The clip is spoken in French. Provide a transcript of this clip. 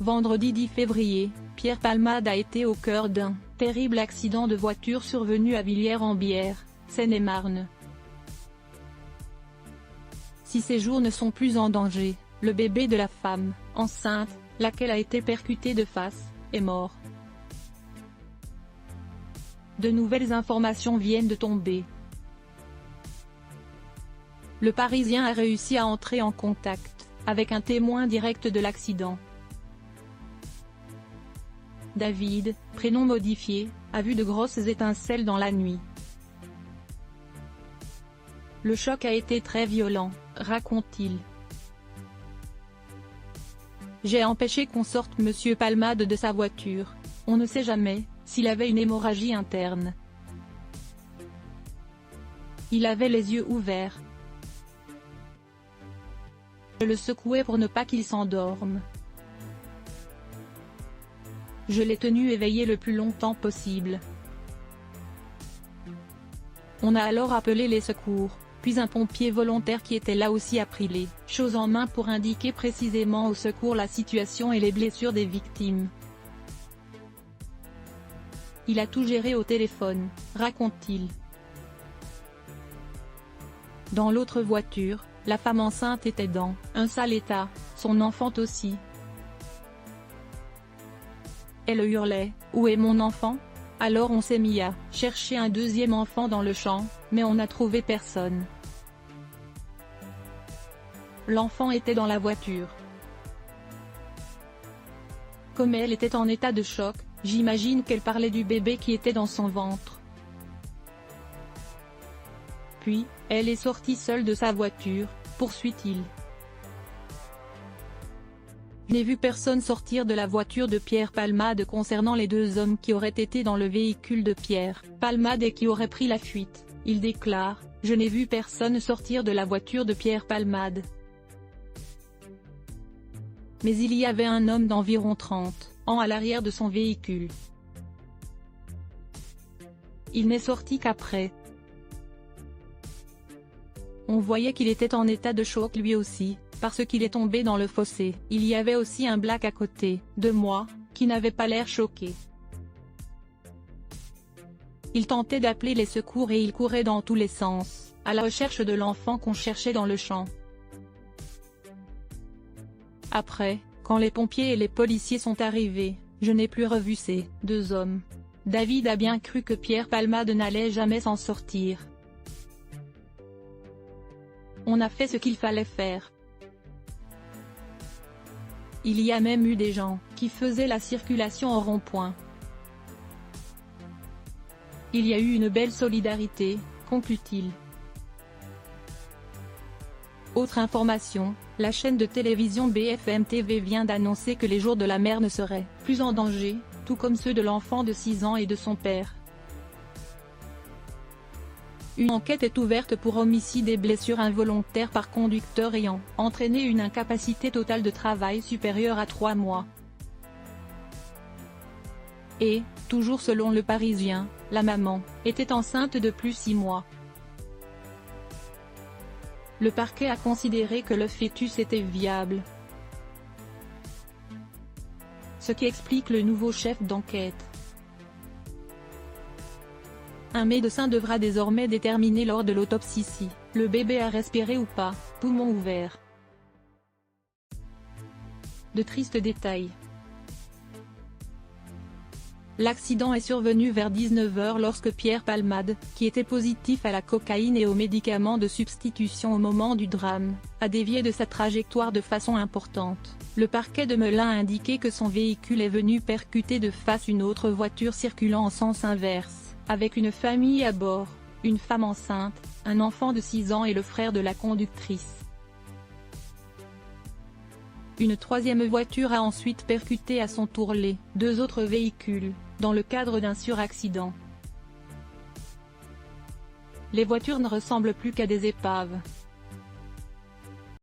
vendredi 10 février, Pierre Palmade a été au cœur d'un terrible accident de voiture survenu à Villiers-en-Bière, Seine-et-Marne. Si ses jours ne sont plus en danger, le bébé de la femme, enceinte, laquelle a été percutée de face, est mort. De nouvelles informations viennent de tomber. Le Parisien a réussi à entrer en contact avec un témoin direct de l'accident. David, prénom modifié, a vu de grosses étincelles dans la nuit. Le choc a été très violent, raconte-t-il. J'ai empêché qu'on sorte Monsieur Palmade de sa voiture. On ne sait jamais s'il avait une hémorragie interne. Il avait les yeux ouverts. Je le secouais pour ne pas qu'il s'endorme. Je l'ai tenu éveillé le plus longtemps possible. On a alors appelé les secours, puis un pompier volontaire qui était là aussi a pris les choses en main pour indiquer précisément au secours la situation et les blessures des victimes. Il a tout géré au téléphone, raconte-t-il. Dans l'autre voiture, la femme enceinte était dans un sale état, son enfant aussi. Elle hurlait « Où est mon enfant ?» Alors on s'est mis à chercher un deuxième enfant dans le champ, mais on n'a trouvé personne. L'enfant était dans la voiture. Comme elle était en état de choc, j'imagine qu'elle parlait du bébé qui était dans son ventre. Puis, elle est sortie seule de sa voiture, poursuit-il. Je n'ai vu personne sortir de la voiture de Pierre Palmade concernant les deux hommes qui auraient été dans le véhicule de Pierre Palmade et qui auraient pris la fuite, il déclare, « Je n'ai vu personne sortir de la voiture de Pierre Palmade. Mais il y avait un homme d'environ 30 ans à l'arrière de son véhicule. Il n'est sorti qu'après. On voyait qu'il était en état de choc lui aussi, parce qu'il est tombé dans le fossé. Il y avait aussi un black à côté de moi, qui n'avait pas l'air choqué. Il tentait d'appeler les secours et il courait dans tous les sens, à la recherche de l'enfant qu'on cherchait dans le champ. Après, quand les pompiers et les policiers sont arrivés, je n'ai plus revu ces deux hommes. David a bien cru que Pierre Palmade n'allait jamais s'en sortir. On a fait ce qu'il fallait faire. Il y a même eu des gens qui faisaient la circulation en rond-point. Il y a eu une belle solidarité, conclut-il. Autre information, la chaîne de télévision BFM TV vient d'annoncer que les jours de la mère ne seraient plus en danger, tout comme ceux de l'enfant de 6 ans et de son père. Une enquête est ouverte pour homicide et blessures involontaires par conducteur ayant entraîné une incapacité totale de travail supérieure à 3 mois. Et, toujours selon Le Parisien, la maman était enceinte de plus 6 mois. Le parquet a considéré que le fœtus était viable. Ce qui explique le nouveau chef d'enquête. Un médecin devra désormais déterminer lors de l'autopsie si le bébé a respiré ou pas, poumon ouvert. De tristes détails. L'accident est survenu vers 19 h lorsque Pierre Palmade, qui était positif à la cocaïne et aux médicaments de substitution au moment du drame, a dévié de sa trajectoire de façon importante. Le parquet de Melun a indiqué que son véhicule est venu percuter de face une autre voiture circulant en sens inverse, avec une famille à bord, une femme enceinte, un enfant de 6 ans et le frère de la conductrice. Une troisième voiture a ensuite percuté à son tour les 2 autres véhicules, dans le cadre d'un suraccident. Les voitures ne ressemblent plus qu'à des épaves.